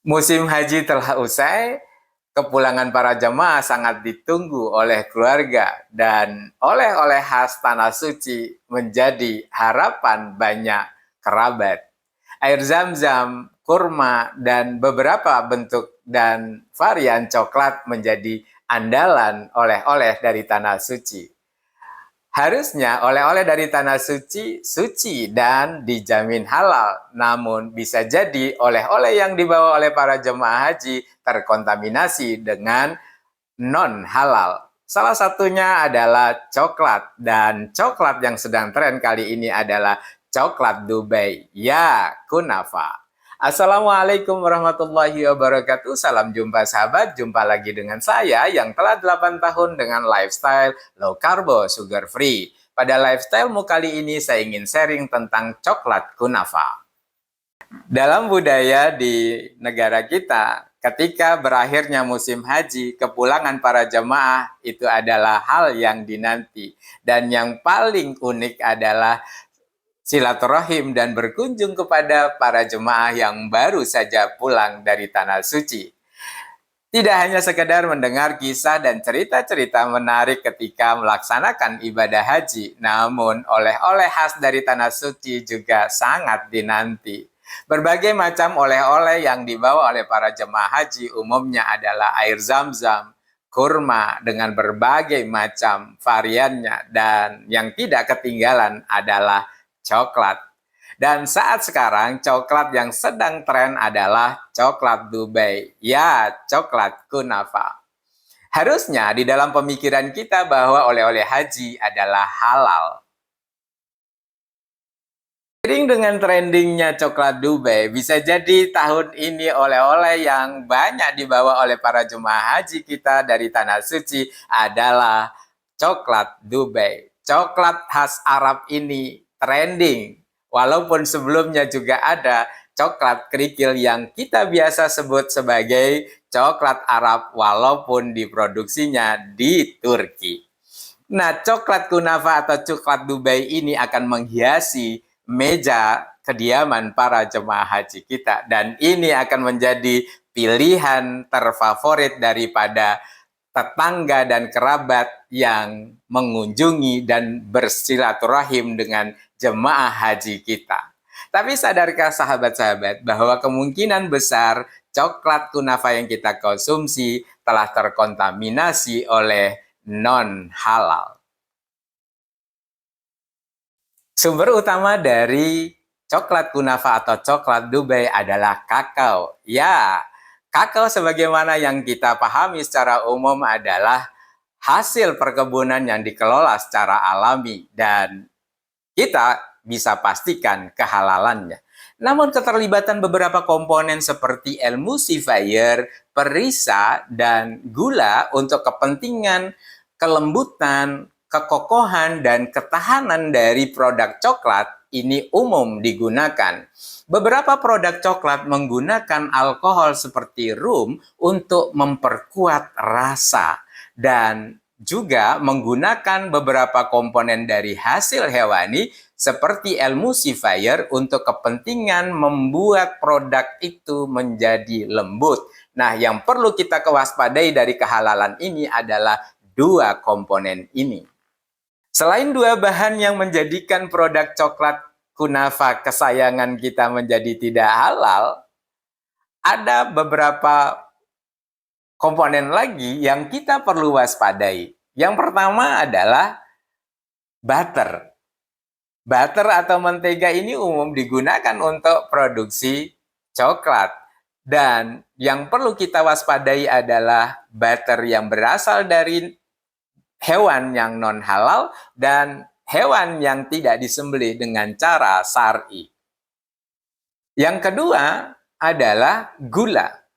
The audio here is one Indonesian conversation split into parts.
Musim haji telah usai, kepulangan para jemaah sangat ditunggu oleh keluarga dan oleh-oleh khas Tanah Suci menjadi harapan banyak kerabat. Air zam-zam, kurma, dan beberapa bentuk dan varian coklat menjadi andalan oleh-oleh dari Tanah Suci. Harusnya oleh-oleh dari Tanah Suci suci dan dijamin halal. Namun bisa jadi oleh-oleh yang dibawa oleh para jemaah haji terkontaminasi dengan non halal. Salah satunya adalah coklat, dan coklat yang sedang tren kali ini adalah coklat Dubai, ya kunafa. Assalamualaikum warahmatullahi wabarakatuh. Salam jumpa sahabat, jumpa lagi dengan saya yang telah 8 tahun dengan lifestyle low carbo, sugar free. Pada lifestylemu kali ini saya ingin sharing tentang coklat kunafa. Dalam budaya di negara kita, ketika berakhirnya musim haji, kepulangan para jemaah itu adalah hal yang dinanti. Dan yang paling unik adalah silaturahim dan berkunjung kepada para jemaah yang baru saja pulang dari Tanah Suci. Tidak hanya sekedar mendengar kisah dan cerita-cerita menarik ketika melaksanakan ibadah haji, namun oleh-oleh khas dari Tanah Suci juga sangat dinanti. Berbagai macam oleh-oleh yang dibawa oleh para jemaah haji umumnya adalah air zam-zam, kurma dengan berbagai macam variannya, dan yang tidak ketinggalan adalah coklat. Dan saat sekarang coklat yang sedang tren adalah coklat Dubai, ya coklat kunafa. Harusnya di dalam pemikiran kita bahwa oleh-oleh haji adalah halal. Seiring dengan trendingnya coklat Dubai, bisa jadi tahun ini oleh-oleh yang banyak dibawa oleh para jemaah haji kita dari Tanah Suci adalah coklat Dubai. Coklat khas Arab ini trending. Walaupun sebelumnya juga ada coklat kerikil yang kita biasa sebut sebagai coklat Arab walaupun diproduksinya di Turki. Nah, coklat kunafa atau coklat Dubai ini akan menghiasi meja kediaman para jemaah haji kita. Dan ini akan menjadi pilihan terfavorit daripada tetangga dan kerabat yang mengunjungi dan bersilaturahim dengan jemaah haji kita. Tapi sadarkah sahabat-sahabat bahwa kemungkinan besar coklat kunafa yang kita konsumsi telah terkontaminasi oleh non-halal. Sumber utama dari coklat kunafa atau coklat Dubai adalah kakao. Ya, kakao sebagaimana yang kita pahami secara umum adalah hasil perkebunan yang dikelola secara alami dan kita bisa pastikan kehalalannya. Namun keterlibatan beberapa komponen seperti emulsifier, perisa, dan gula untuk kepentingan kelembutan, kekokohan, dan ketahanan dari produk coklat ini umum digunakan. Beberapa produk coklat menggunakan alkohol seperti rum untuk memperkuat rasa dan juga menggunakan beberapa komponen dari hasil hewani seperti emulsifier untuk kepentingan membuat produk itu menjadi lembut. Nah, yang perlu kita kewaspadai dari kehalalan ini adalah dua komponen ini. Selain dua bahan yang menjadikan produk coklat kunafa kesayangan kita menjadi tidak halal, ada beberapa komponen lagi yang kita perlu waspadai. Yang pertama adalah butter. Butter atau mentega ini umum digunakan untuk produksi coklat. Dan yang perlu kita waspadai adalah butter yang berasal dari hewan yang non-halal dan hewan yang tidak disembelih dengan cara syar'i. Yang kedua adalah gula.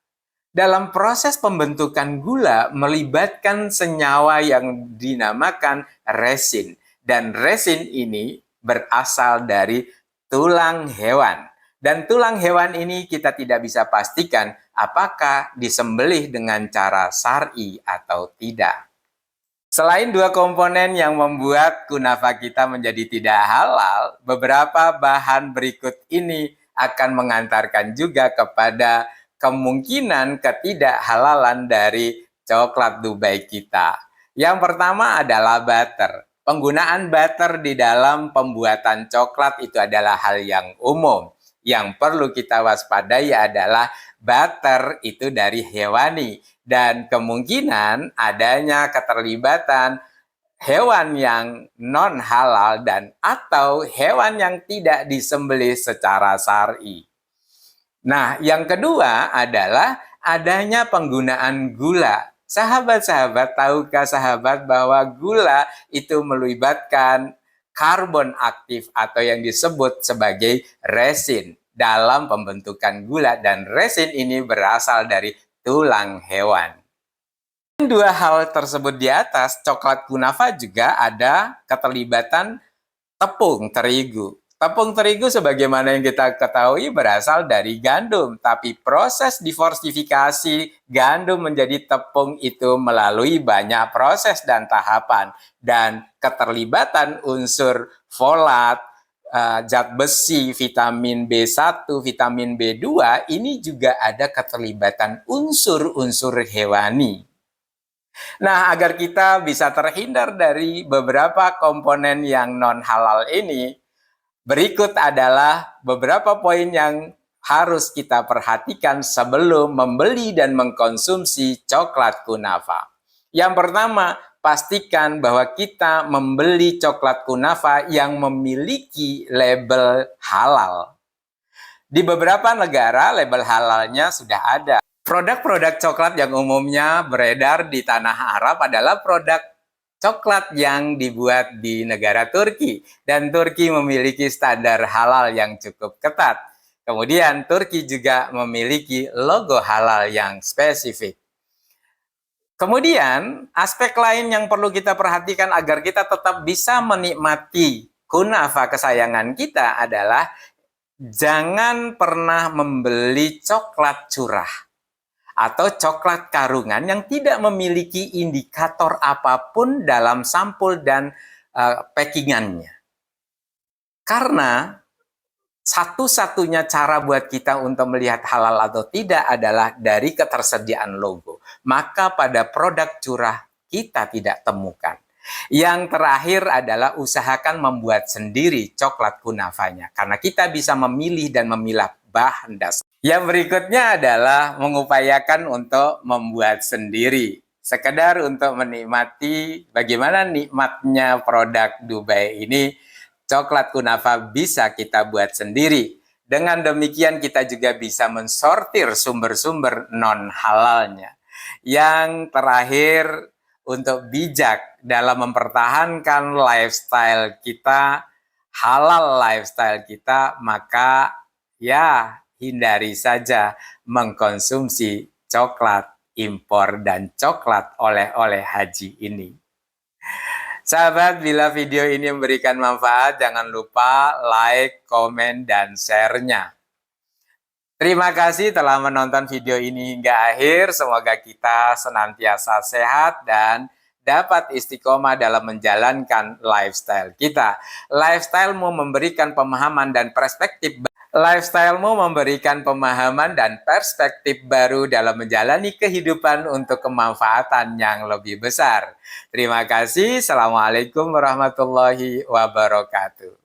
Dalam proses pembentukan gula melibatkan senyawa yang dinamakan resin. Dan resin ini berasal dari tulang hewan. Dan tulang hewan ini kita tidak bisa pastikan apakah disembelih dengan cara syar'i atau tidak. Selain dua komponen yang membuat kunafa kita menjadi tidak halal, beberapa bahan berikut ini akan mengantarkan juga kepada kemungkinan ketidakhalalan dari coklat Dubai kita. Yang pertama adalah butter. Penggunaan butter di dalam pembuatan coklat itu adalah hal yang umum. Yang perlu kita waspadai adalah butter itu dari hewani. Dan kemungkinan adanya keterlibatan hewan yang non halal dan atau hewan yang tidak disembelih secara syar'i. Nah, yang kedua adalah adanya penggunaan gula. Sahabat-sahabat, tahukah sahabat bahwa gula itu melibatkan karbon aktif atau yang disebut sebagai resin dalam pembentukan gula, dan resin ini berasal dari tulang hewan. Dua hal tersebut di atas, coklat kunafa juga ada keterlibatan tepung terigu. Tepung terigu sebagaimana yang kita ketahui berasal dari gandum, tapi proses diversifikasi gandum menjadi tepung itu melalui banyak proses dan tahapan, dan keterlibatan unsur folat, zat besi, vitamin B1, vitamin B2 ini juga ada keterlibatan unsur-unsur hewani. Nah, agar kita bisa terhindar dari beberapa komponen yang non-halal ini, berikut adalah beberapa poin yang harus kita perhatikan sebelum membeli dan mengkonsumsi coklat kunafa. Yang pertama, pastikan bahwa kita membeli coklat kunafa yang memiliki label halal. Di beberapa negara, label halalnya sudah ada. Produk-produk coklat yang umumnya beredar di tanah Arab adalah produk coklat yang dibuat di negara Turki. Dan Turki memiliki standar halal yang cukup ketat. Kemudian Turki juga memiliki logo halal yang spesifik. Kemudian aspek lain yang perlu kita perhatikan agar kita tetap bisa menikmati kunafa kesayangan kita adalah jangan pernah membeli coklat curah atau coklat karungan yang tidak memiliki indikator apapun dalam sampul dan packingannya. Karena satu-satunya cara buat kita untuk melihat halal atau tidak adalah dari ketersediaan logo. Maka pada produk curah kita tidak temukan. Yang terakhir adalah usahakan membuat sendiri coklat kunafanya, karena kita bisa memilih dan memilah bahan dasar. Yang berikutnya adalah mengupayakan untuk membuat sendiri. Sekedar untuk menikmati bagaimana nikmatnya produk Dubai ini, coklat kunafa bisa kita buat sendiri. Dengan demikian kita juga bisa mensortir sumber-sumber non-halalnya. Yang terakhir, untuk bijak dalam mempertahankan lifestyle kita, halal lifestyle kita, maka ya hindari saja mengkonsumsi coklat impor dan coklat oleh-oleh haji ini. Sahabat, bila video ini memberikan manfaat, jangan lupa like, komen, dan share-nya. Terima kasih telah menonton video ini hingga akhir. Semoga kita senantiasa sehat dan dapat istiqomah dalam menjalankan lifestyle kita. Lifestyle-mu memberikan pemahaman dan perspektif. Lifestyle-mu memberikan pemahaman dan perspektif baru dalam menjalani kehidupan untuk kemanfaatan yang lebih besar. Terima kasih. Assalamualaikum warahmatullahi wabarakatuh.